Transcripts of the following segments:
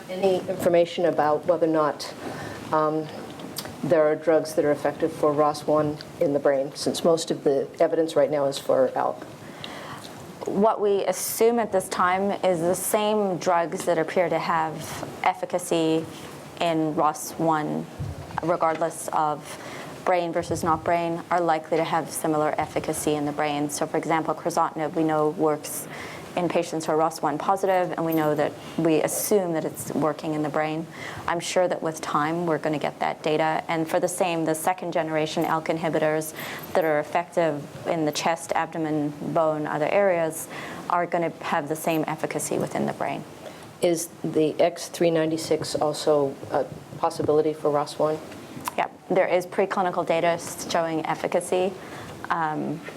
any information about whether or not there are drugs that are effective for ROS1 in the brain, since most of the evidence right now is for ALK? What we assume at this time is the same drugs that appear to have efficacy in ROS1, regardless of brain versus not brain, are likely to have similar efficacy in the brain. So for example, crizotinib we know works in patients who are ROS1 positive, and we assume that it's working in the brain. I'm sure that with time we're going to get that data. And for the second generation ALK inhibitors that are effective in the chest, abdomen, bone, other areas are going to have the same efficacy within the brain. Is the X396 also a possibility for ROS1? Yeah, there is preclinical data showing efficacy.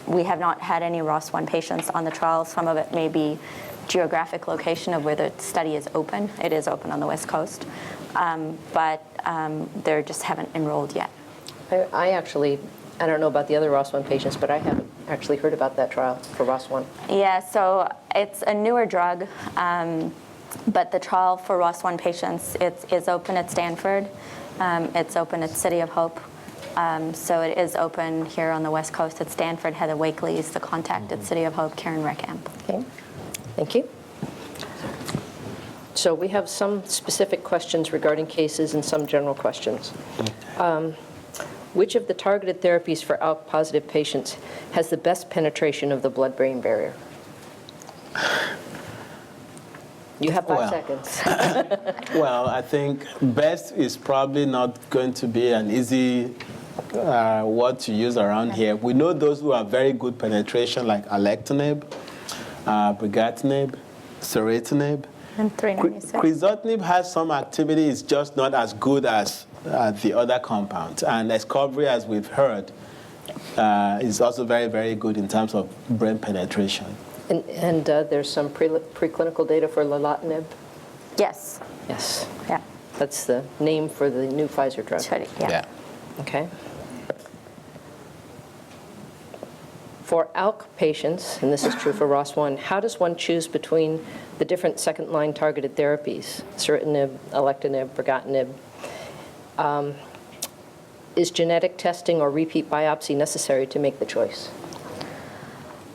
We have not had any ROS1 patients on the trial. Some of it may be geographic location of where the study is open. It is open on the West Coast, but they just haven't enrolled yet. I don't know about the other ROS1 patients, but I haven't actually heard about that trial for ROS1. Yeah, so it's a newer drug, but the trial for ROS1 patients is open at Stanford. It's open at City of Hope. So it is open here on the West Coast at Stanford. Heather Wakely is the contact at City of Hope, Karen Reckamp. Okay, thank you. So we have some specific questions regarding cases and some general questions. Which of the targeted therapies for ALK-positive patients has the best penetration of the blood-brain barrier? You have 5 seconds. Well, I think best is probably not going to be an easy word to use around here. We know those who have very good penetration, like alectinib, brigatinib, ceritinib. And 396. Crizotinib has some activity. It's just not as good as the other compounds. And Escovri, as we've heard, is also very, very good in terms of brain penetration. And there's some preclinical data for lorlatinib? Yes. Yes. Yeah. That's the name for the new Pfizer drug. Yeah. Okay. For ALK patients, and this is true for ROS1, how does one choose between the different second-line targeted therapies, ceritinib, alectinib, brigatinib? Is genetic testing or repeat biopsy necessary to make the choice?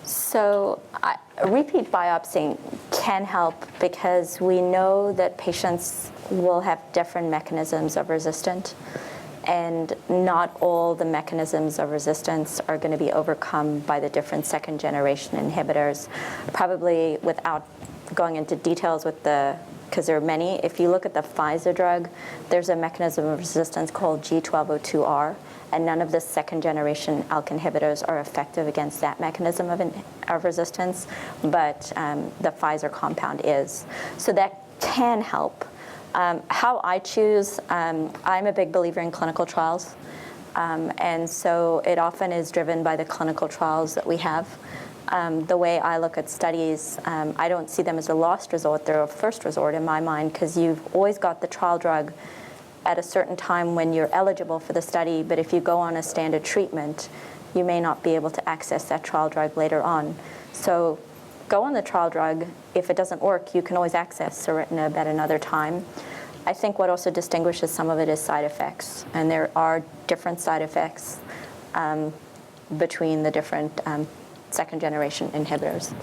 So repeat biopsy can help because we know that patients will have different mechanisms of resistance, and not all the mechanisms of resistance are going to be overcome by the different second-generation inhibitors. Probably without going into details because there are many, if you look at the Pfizer drug, there's a mechanism of resistance called G1202R, and none of the second-generation ALK inhibitors are effective against that mechanism of resistance, but the Pfizer compound is. So that can help. How I choose, I'm a big believer in clinical trials, and so it often is driven by the clinical trials that we have. The way I look at studies, I don't see them as a last resort, they're a first resort in my mind, because you've always got the trial drug at a certain time when you're eligible for the study, but if you go on a standard treatment, you may not be able to access that trial drug later on. So go on the trial drug. If it doesn't work, you can always access ceritinib at another time. I think what also distinguishes some of it is side effects, and there are different side effects between the different second-generation inhibitors.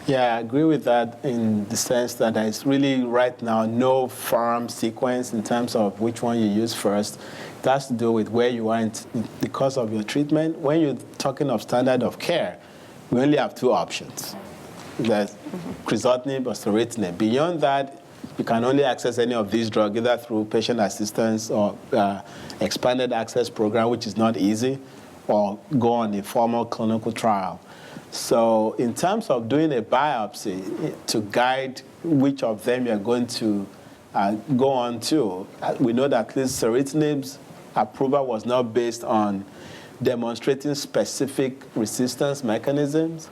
Yeah, I agree with that in the sense that there's really right now no firm sequence in terms of which one you use first. It has to do with where you are in the course of your treatment. When you're talking of standard of care, we only have 2 options. There's crizotinib or ceritinib. Beyond that, you can only access any of these drugs either through patient assistance or expanded access program, which is not easy, or go on a formal clinical trial. So in terms of doing a biopsy to guide which of them you're going to go on to, we know that at least ceritinib's approval was not based on demonstrating specific resistance mechanisms.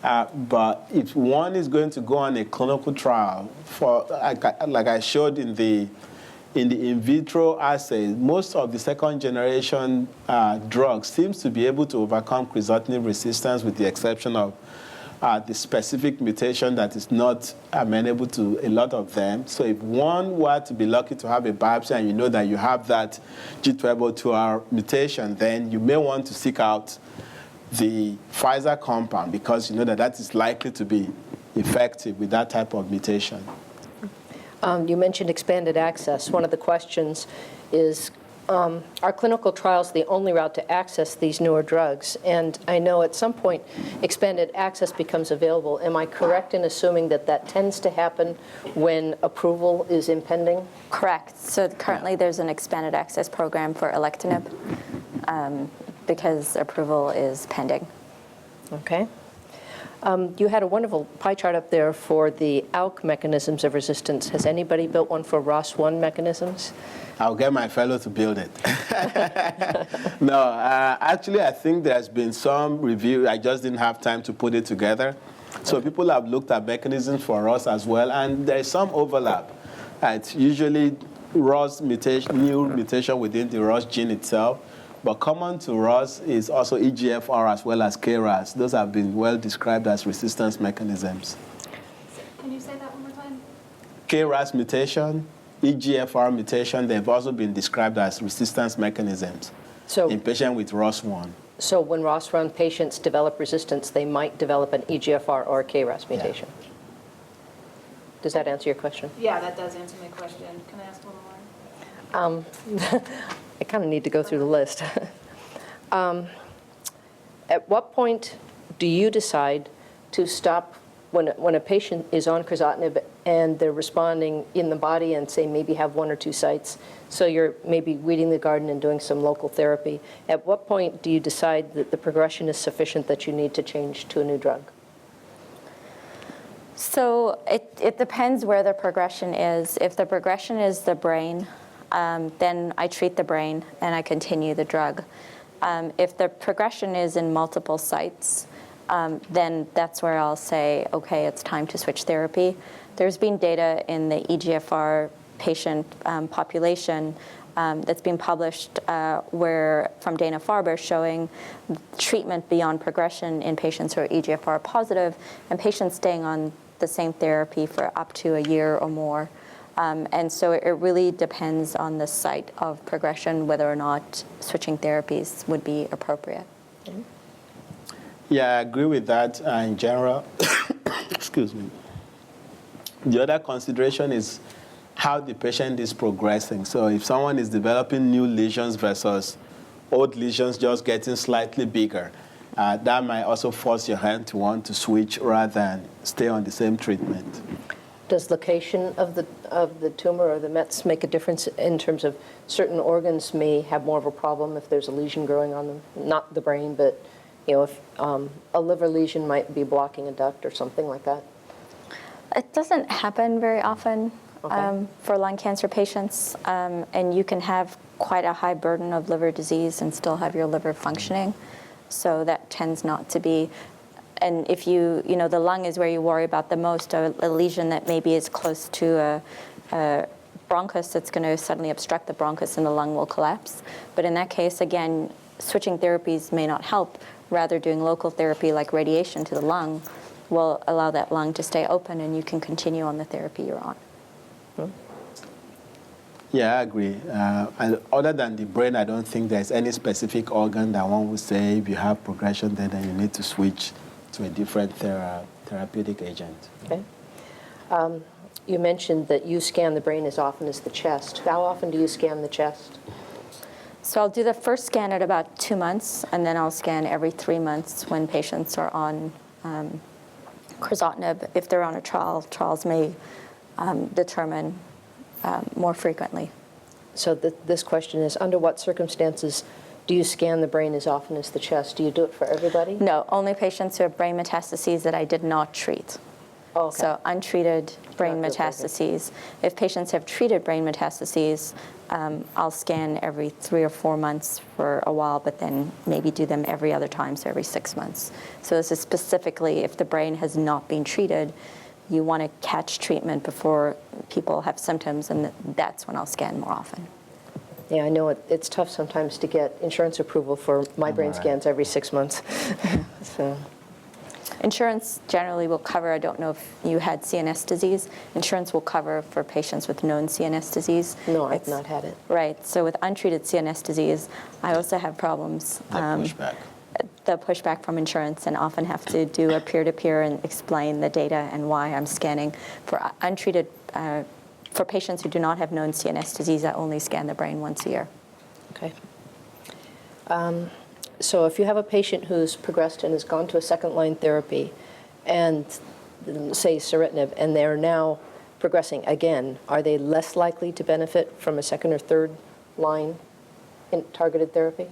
But if one is going to go on a clinical trial, for like I showed in the in vitro assay, most of the second-generation drugs seems to be able to overcome crizotinib resistance with the exception of the specific mutation that is not amenable to a lot of them. So if one were to be lucky to have a biopsy and you know that you have that G1202R mutation, then you may want to seek out the Pfizer compound because you know that that is likely to be effective with that type of mutation. You mentioned expanded access. One of the questions is, are clinical trials the only route to access these newer drugs? And I know at some point expanded access becomes available. Am I correct in assuming that that tends to happen when approval is impending? Correct. So currently there's an expanded access program for alectinib because approval is pending. Okay. You had a wonderful pie chart up there for the ALK mechanisms of resistance. Has anybody built one for ROS1 mechanisms? I'll get my fellow to build it. No, actually, I think there's been some review. I just didn't have time to put it together. So people have looked at mechanisms for ROS as well, and there's some overlap. It's usually ROS mutation, new mutation within the ROS gene itself. But common to ROS is also EGFR as well as KRAS. Those have been well described as resistance mechanisms. Can you say that one more time? KRAS mutation, EGFR mutation, they've also been described as resistance mechanisms in patients with ROS1. So when ROS1 patients develop resistance, they might develop an EGFR or a KRAS mutation. Yeah. Does that answer your question? Yeah, that does answer my question. Can I ask one more? I kind of need to go through the list. At what point do you decide to stop when a patient is on crizotinib and they're responding in the body and say maybe have one or two sites, so you're maybe weeding the garden and doing some local therapy? At what point do you decide that the progression is sufficient that you need to change to a new drug? So it depends where the progression is. If the progression is the brain, then I treat the brain and I continue the drug. If the progression is in multiple sites, then that's where I'll say, okay, it's time to switch therapy. There's been data in the EGFR patient population that's been published from Dana-Farber showing treatment beyond progression in patients who are EGFR positive and patients staying on the same therapy for up to a year or more. And so it really depends on the site of progression whether or not switching therapies would be appropriate. Mm-hmm. Yeah, I agree with that in general. Excuse me. The other consideration is how the patient is progressing. So if someone is developing new lesions versus old lesions just getting slightly bigger, that might also force your hand to want to switch rather than stay on the same treatment. Does location of the tumor or the mets make a difference in terms of certain organs may have more of a problem if there's a lesion growing on them? Not the brain, but if a liver lesion might be blocking a duct or something like that? It doesn't happen very often for lung cancer patients, and you can have quite a high burden of liver disease and still have your liver functioning. So that tends not to be. And if the lung is where you worry about the most, a lesion that maybe is close to a bronchus that's going to suddenly obstruct the bronchus and the lung will collapse. But in that case, again, switching therapies may not help. Rather, doing local therapy like radiation to the lung will allow that lung to stay open and you can continue on the therapy you're on. Yeah, I agree. Other than the brain, I don't think there's any specific organ that one would say if you have progression there, then you need to switch to a different therapeutic agent. Okay. You mentioned that you scan the brain as often as the chest. How often do you scan the chest? So I'll do the first scan at about 2 months, and then I'll scan every 3 months when patients are on crizotinib. If they're on a trial, trials may determine more frequently. So this question is, under what circumstances do you scan the brain as often as the chest? Do you do it for everybody? No, only patients who have brain metastases that I did not treat. Oh, okay. So untreated brain metastases. If patients have treated brain metastases, I'll scan every 3 or 4 months for a while, but then maybe do them every other time, so every 6 months. So this is specifically if the brain has not been treated, you want to catch treatment before people have symptoms, and that's when I'll scan more often. Yeah, I know it's tough sometimes to get insurance approval for my brain scans every 6 months. So. Insurance generally will cover, I don't know if you had CNS disease, insurance will cover for patients with known CNS disease. No, I've not had it. Right, so with untreated CNS disease, I also have problems. Pushback. The pushback from insurance, and often have to do a peer-to-peer and explain the data and why I'm scanning. For untreated, for patients who do not have known CNS disease, I only scan the brain once a year. Okay. So if you have a patient who's progressed and has gone to a second-line therapy, and say ceritinib, and they're now progressing again, are they less likely to benefit from a second or third line in targeted therapy?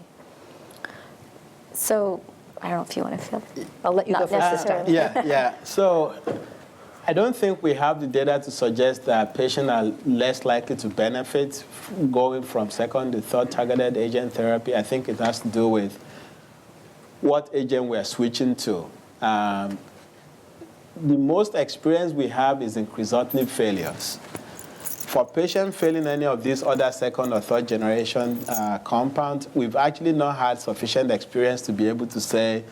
So I don't know if you want to fill. I'll let you go Not first this time. necessarily. Yeah. So I don't think we have the data to suggest that patients are less likely to benefit going from second to third targeted agent therapy. I think it has to do with what agent we are switching to. The most experience we have is in crizotinib failures. For patients failing any of these other second or third generation compounds, we've actually not had sufficient experience to be able to say,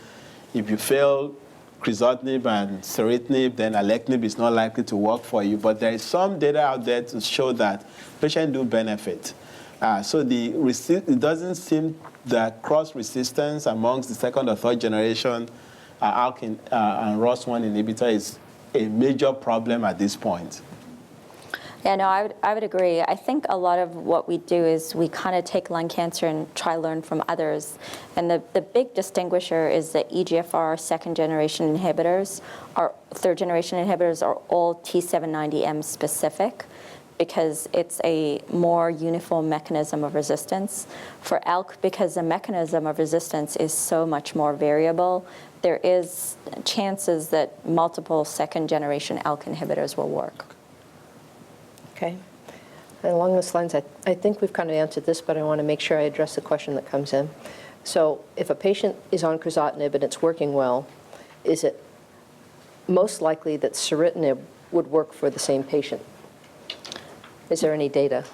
if you fail crizotinib and ceritinib, then alectinib is not likely to work for you. But there is some data out there to show that patients do benefit. So it doesn't seem that cross-resistance amongst the second or third generation ALK and ROS1 inhibitor is a major problem at this point. Yeah, no, I would agree. I think a lot of what we do is we kind of take lung cancer and try to learn from others. And the big distinguisher is that EGFR second-generation inhibitors, or third-generation inhibitors, are all T790M specific, because it's a more uniform mechanism of resistance. For ALK, because the mechanism of resistance is so much more variable, there is chances that multiple second-generation ALK inhibitors will work. Okay. And along those lines, I think we've kind of answered this, but I want to make sure I address the question that comes in. So if a patient is on crizotinib and it's working well, is it most likely that ceritinib would work for the same patient? Is there any data?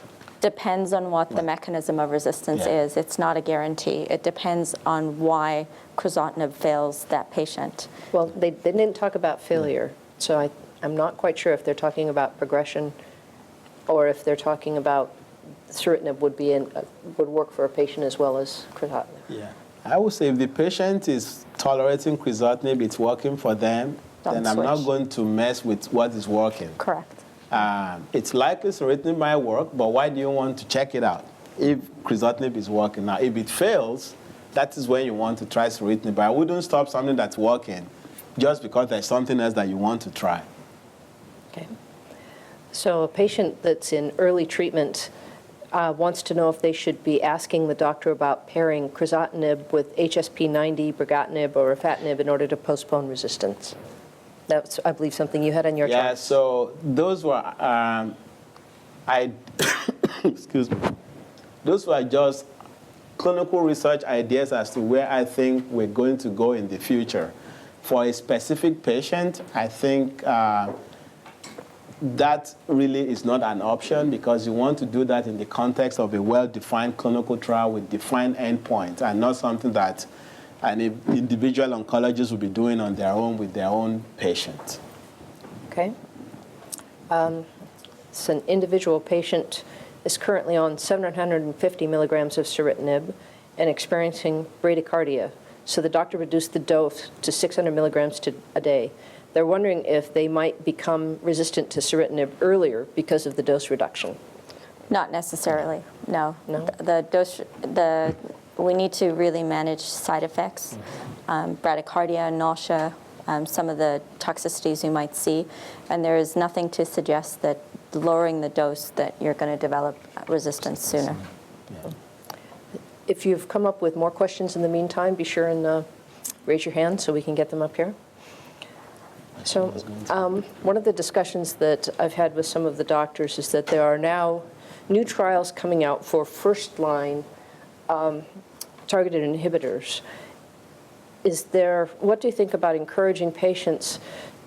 Depends on what the mechanism of resistance is. It's not a guarantee. It depends on why crizotinib fails that patient. Well, they didn't talk about failure, so I'm not quite sure if they're talking about progression or if they're talking about ceritinib would work for a patient as well as crizotinib. Yeah, I would say if the patient is tolerating crizotinib, it's working for them, then I'm not going to mess with what is working. Correct. It's likely ceritinib might work, but why do you want to check it out if crizotinib is working? Now, if it fails, that is when you want to try ceritinib. But I wouldn't stop something that's working just because there's something else that you want to try. Okay. So a patient that's in early treatment wants to know if they should be asking the doctor about pairing crizotinib with HSP90, brigatinib, or afatinib in order to postpone resistance. That's, I believe, something you had on your chart. Yeah, so those were, excuse me, those were just clinical research ideas as to where I think we're going to go in the future. For a specific patient, I think that really is not an option, because you want to do that in the context of a well-defined clinical trial with defined endpoints, and not something that an individual oncologist will be doing on their own with their own patients. Okay. So an individual patient is currently on 750 milligrams of ceritinib and experiencing bradycardia. So the doctor reduced the dose to 600 milligrams a day. They're wondering if they might become resistant to ceritinib earlier because of the dose reduction. Not necessarily, no. No? We need to really manage side effects, bradycardia, nausea, some of the toxicities you might see, and there is nothing to suggest that lowering the dose that you're going to develop resistance sooner. Yeah. If you've come up with more questions in the meantime, be sure and raise your hand so we can get them up here. So one of the discussions that I've had with some of the doctors is that there are now new trials coming out for first-line targeted inhibitors. What do you think about encouraging patients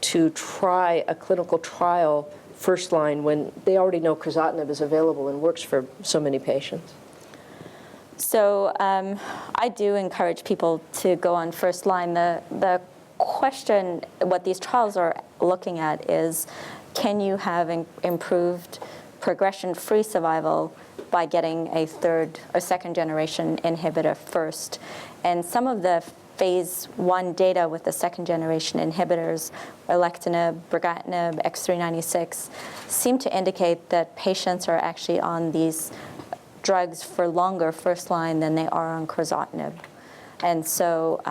to try a clinical trial first line when they already know crizotinib is available and works for so many patients? So I do encourage people to go on first line. The question, what these trials are looking at is, can you have improved progression-free survival by getting a third or second generation inhibitor first? And some of the phase 1 data with the second generation inhibitors, alectinib, brigatinib, X396, seem to indicate that patients are actually on these drugs for longer first line than they are on crizotinib. And so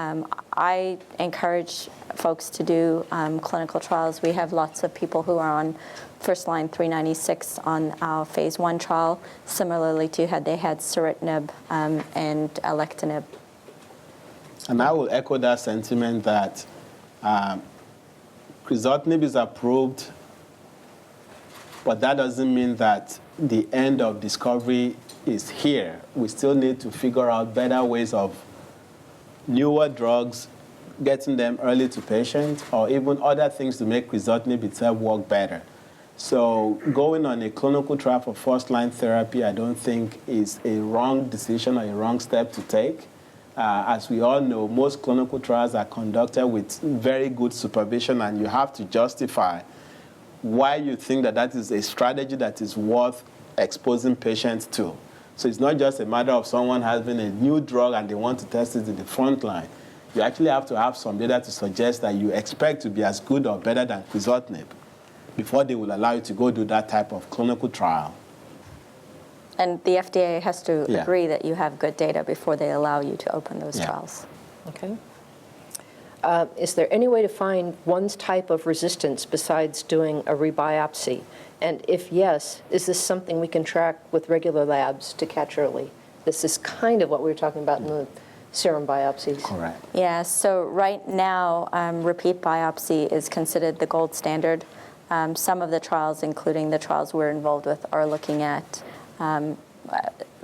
I encourage folks to do clinical trials. We have lots of people who are on first-line 396 on our phase 1 trial, similarly to they had ceritinib and alectinib. And I will echo that sentiment that crizotinib is approved, but that doesn't mean that the end of discovery is here. We still need to figure out better ways of newer drugs, getting them early to patients, or even other things to make crizotinib itself work better. So going on a clinical trial for first-line therapy, I don't think is a wrong decision or a wrong step to take. As we all know, most clinical trials are conducted with very good supervision, and you have to justify why you think that that is a strategy that is worth exposing patients to. So it's not just a matter of someone having a new drug and they want to test it in the front line. You actually have to have some data to suggest that you expect to be as good or better than crizotinib before they will allow you to go do that type of clinical trial. And the FDA has to agree that you have good data before they allow you to open those trials. Okay. Is there any way to find one's type of resistance besides doing a rebiopsy? And if yes, is this something we can track with regular labs to catch early? This is kind of what we were talking about in the serum biopsies. Correct. Yeah, so right now, repeat biopsy is considered the gold standard. Some of the trials, including the trials we're involved with, are looking at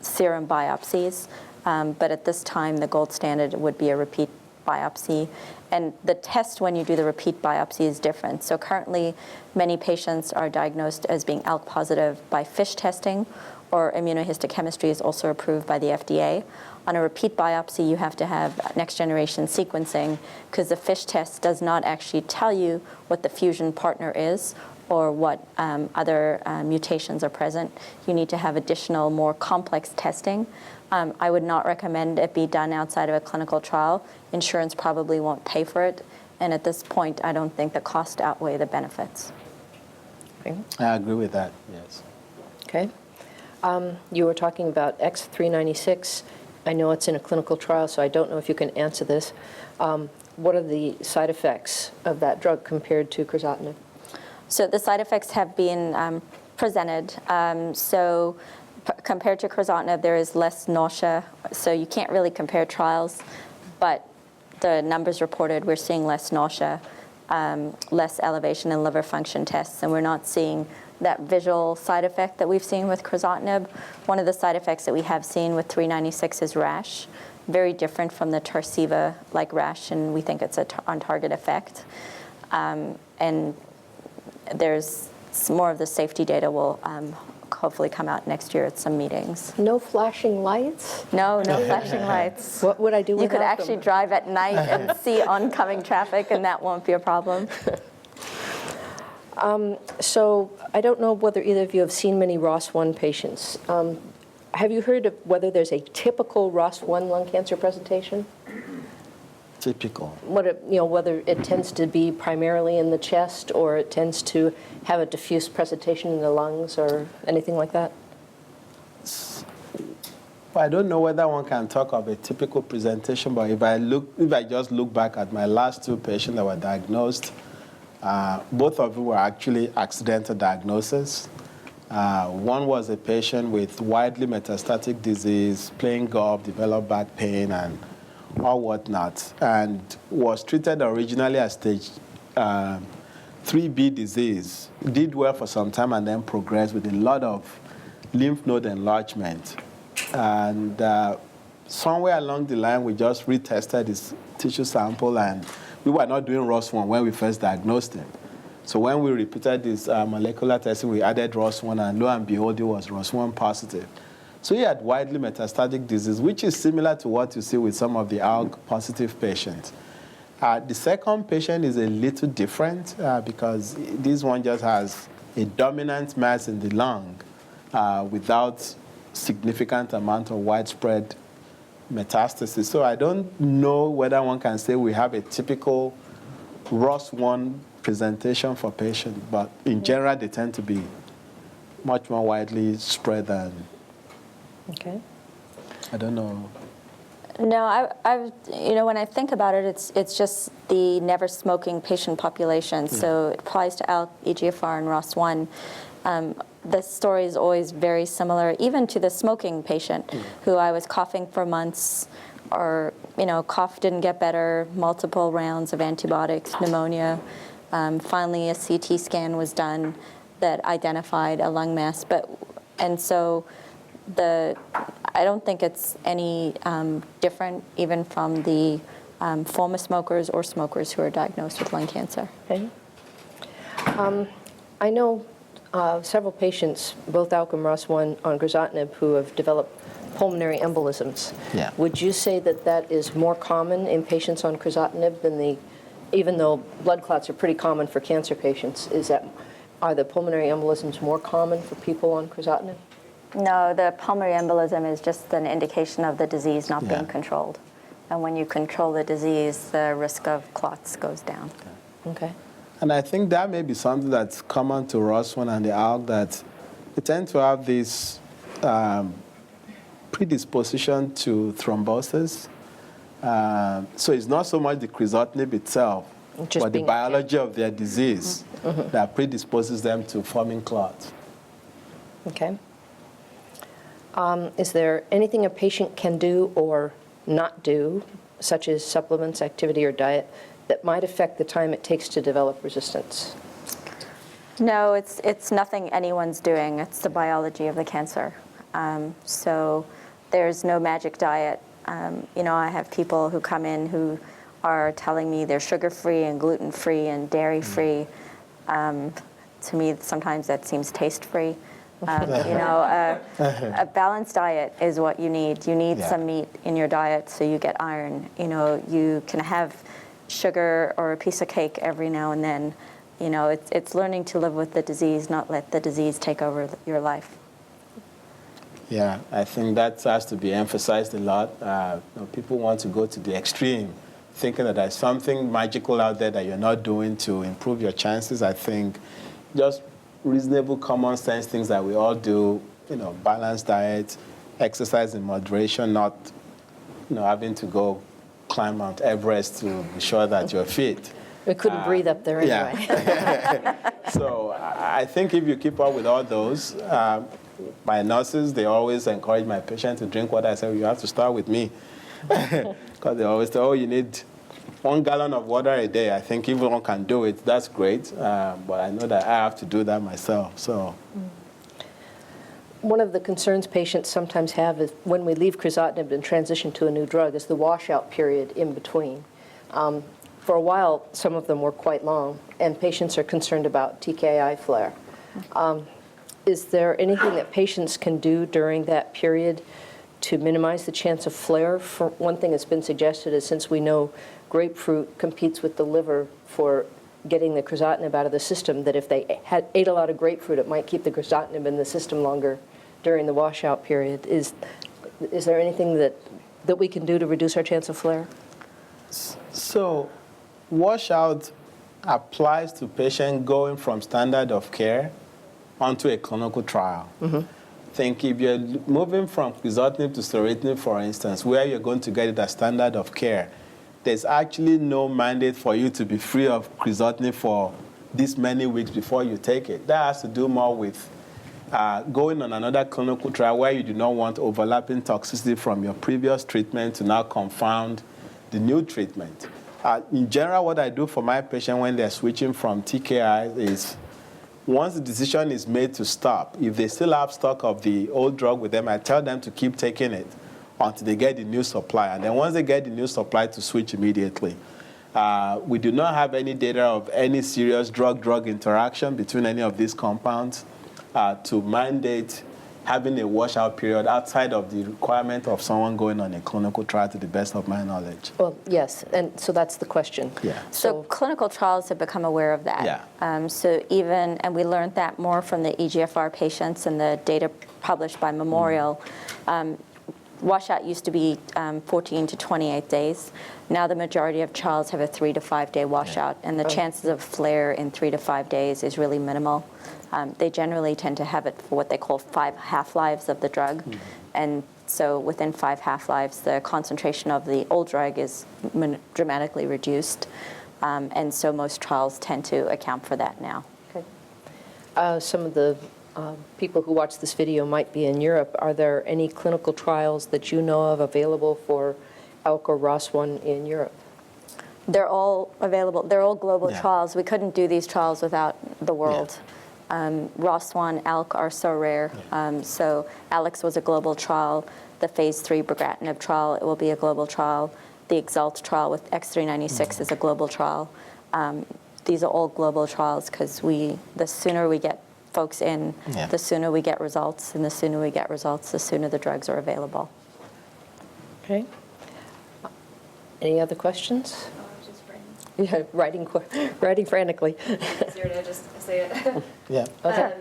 serum biopsies. But at this time, the gold standard would be a repeat biopsy. And the test when you do the repeat biopsy is different. So currently, many patients are diagnosed as being ALK positive by FISH testing, or immunohistochemistry is also approved by the FDA. On a repeat biopsy, you have to have next-generation sequencing, because the FISH test does not actually tell you what the fusion partner is or what other mutations are present. You need to have additional, more complex testing. I would not recommend it be done outside of a clinical trial. Insurance probably won't pay for it. And at this point, I don't think the cost outweigh the benefits. Okay. I agree with that, yes. Okay. You were talking about X396. I know it's in a clinical trial, so I don't know if you can answer this. What are the side effects of that drug compared to crizotinib? So the side effects have been presented. Compared to crizotinib, there is less nausea. So you can't really compare trials, but the numbers reported, we're seeing less nausea, less elevation in liver function tests, and we're not seeing that visual side effect that we've seen with crizotinib. One of the side effects that we have seen with 396 is rash, very different from the Tarceva-like rash, and we think it's an on-target effect. And there's more of the safety data will hopefully come out next year at some meetings. No flashing lights? No flashing lights. What would I do without You could them? actually drive at night and see oncoming traffic, and that won't be a problem. So I don't know whether either of you have seen many ROS1 patients. Have you heard of whether there's a typical ROS1 lung cancer presentation? Typical. Whether it tends to be primarily in the chest, or it tends to have a diffuse presentation in the lungs, or anything like that? Well, I don't know whether one can talk of a typical presentation, but if I just look back at my last two patients that were diagnosed, both of them were actually accidental diagnoses. One was a patient with widely metastatic disease, playing golf, developed back pain, and or whatnot, and was treated originally as stage 3B disease. Did well for some time and then progressed with a lot of lymph node enlargement. And somewhere along the line, we just retested his tissue sample, and we were not doing ROS1 when we first diagnosed him. So when we repeated this molecular testing, we added ROS1, and lo and behold, he was ROS1 positive. So he had widely metastatic disease, which is similar to what you see with some of the ALK positive patients. The second patient is a little different because this one just has a dominant mass in the lung without significant amount of widespread metastasis. So I don't know whether one can say we have a typical ROS1 presentation for patients, but in general, they tend to be much more widely spread than, Okay. Mm-hmm. I don't know. No, when I think about it, it's just the never smoking patient population. So it applies to ALK, EGFR, and ROS1. The story is always very similar, even to the smoking patient who I was coughing for months, or cough didn't get better, multiple rounds of antibiotics, pneumonia. Finally, a CT scan was done that identified a lung mass, and so I don't think it's any different even from the former smokers or smokers who are diagnosed with lung cancer. Okay. I know several patients, both ALK and ROS1 on crizotinib, who have developed pulmonary embolisms. Yeah. Would you say that that is more common in patients on crizotinib than even though blood clots are pretty common for cancer patients, are the pulmonary embolisms more common for people on crizotinib? No, the pulmonary embolism is just an indication of the disease not being controlled. And when you control the disease, the risk of clots goes down. Okay. And I think that may be something that's common to ROS1 and the ALK, that they tend to have this predisposition to thrombosis. So it's not so much the crizotinib itself, but the biology of their disease that predisposes them to forming clots. Okay. Is there anything a patient can do or not do, such as supplements, activity, or diet, that might affect the time it takes to develop resistance? No, it's nothing anyone's doing. It's the biology of the cancer. So there's no magic diet. I have people who come in who are telling me they're sugar-free and gluten-free and dairy-free. To me, sometimes that seems taste-free. A balanced diet is what you need. You need some meat in your diet so you get iron. You can have sugar or a piece of cake every now and then. It's learning to live with the disease, not let the disease take over your life. Yeah, I think that has to be emphasized a lot. People want to go to the extreme, thinking that there's something magical out there that you're not doing to improve your chances. I think just reasonable common sense things that we all do, balanced diet, exercise in moderation, not having to go climb Mount Everest to be sure that you're fit. We couldn't breathe up there anyway. Yeah. So I think if you keep up with all those, my nurses, they always encourage my patients to drink water. I say, you have to start with me. Because they always say, you need 1 gallon of water a day. I think if one can do it, that's great. But I know that I have to do that myself. So, one of the concerns patients sometimes have is when we leave crizotinib and transition to a new drug is the washout period in between. For a while, some of them were quite long, and patients are concerned about TKI flare. Is there anything that patients can do during that period to minimize the chance of flare? For one thing that's been suggested is, since we know grapefruit competes with the liver for getting the crizotinib out of the system, that if they ate a lot of grapefruit, it might keep the crizotinib in the system longer during the washout period. Is there anything that we can do to reduce our chance of flare? So washout applies to patients going from standard of care onto a clinical trial. Think if you're moving from crizotinib to soritinib, for instance, where you're going to get it as standard of care, there's actually no mandate for you to be free of crizotinib for this many weeks before you take it. That has to do more with going on another clinical trial where you do not want overlapping toxicity from your previous treatment to now confound the new treatment. In general, what I do for my patient when they're switching from TKI is, once the decision is made to stop, if they still have stock of the old drug with them, I tell them to keep taking it until they get the new supply. And then once they get the new supply, to switch immediately. We do not have any data of any serious drug-drug interaction between any of these compounds to mandate having a washout period outside of the requirement of someone going on a clinical trial, to the best of my knowledge. Well, yes, and so that's the question. Yeah. So clinical trials have become aware of that. Yeah. And we learned that more from the EGFR patients and the data published by Memorial. Washout used to be 14 to 28 days. Now the majority of trials have a 3 to 5 day washout, and the chances of flare in 3 to 5 days is really minimal. They generally tend to have it for what they call 5 half-lives of the drug. And so within 5 half-lives, the concentration of the old drug is dramatically reduced. And so most trials tend to account for that now. Okay. Some of the people who watch this video might be in Europe. Are there any clinical trials that you know of available for ALK or ROS1 in Europe? They're all available. They're all global Yeah. trials. We couldn't do these trials without the world. ROS1, ALK are so rare. So ALEX was a global trial. The phase 3 brigatinib trial, it will be a global trial. The EXALT trial with X396 is a global trial. These are all global trials because the sooner we get folks in, the sooner we get results, and the sooner we get results, the sooner the drugs are available. Okay. Any other questions? Oh, I was just writing. Yeah, writing frantically. Easier to just say it. Yeah. Okay.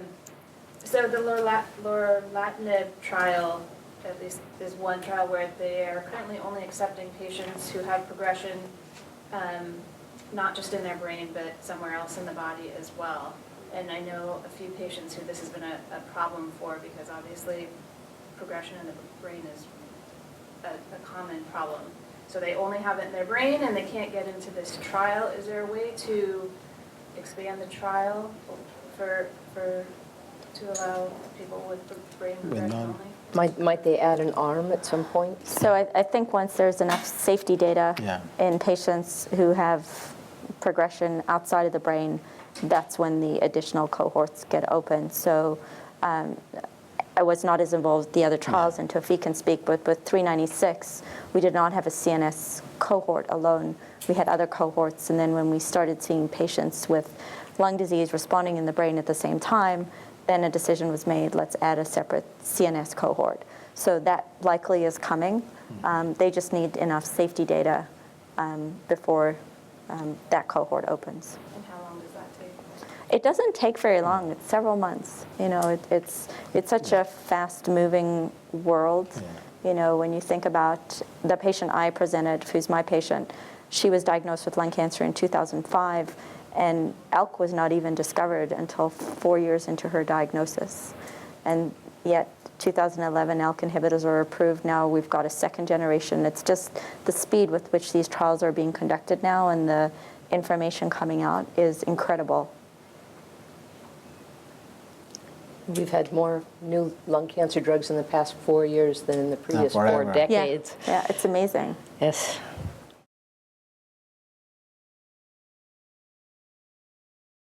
So the lorlatinib trial, at least, is one trial where they are currently only accepting patients who have progression, not just in their brain, but somewhere else in the body as well. And I know a few patients who this has been a problem for, because obviously progression in the brain is a common problem. So they only have it in their brain and they can't get into this trial. Is there a way to expand the trial to allow people with brain progression only? Might they add an arm at some point? So I think once there's enough safety data in patients who have progression outside of the brain, that's when the additional cohorts get open. So I was not as involved with the other trials, and Taofeek can speak, but with 396, we did not have a CNS cohort alone. We had other cohorts, and then when we started seeing patients with lung disease responding in the brain at the same time, then a decision was made, let's add a separate CNS cohort. So that likely is coming. They just need enough safety data before that cohort opens. And how long does that take? It doesn't take very long. It's several months. You know, it's such a fast-moving world. You know, when you think about the patient I presented, who's my patient, she was diagnosed with lung cancer in 2005, and ALK was not even discovered until 4 years into her diagnosis. And yet, 2011 ALK inhibitors are approved. Now we've got a second generation. It's just the speed with which these trials are being conducted now and the information coming out is incredible. We've had more new lung cancer drugs in the past 4 years than in the previous 4 forever. decades. Yeah, it's amazing. Yes.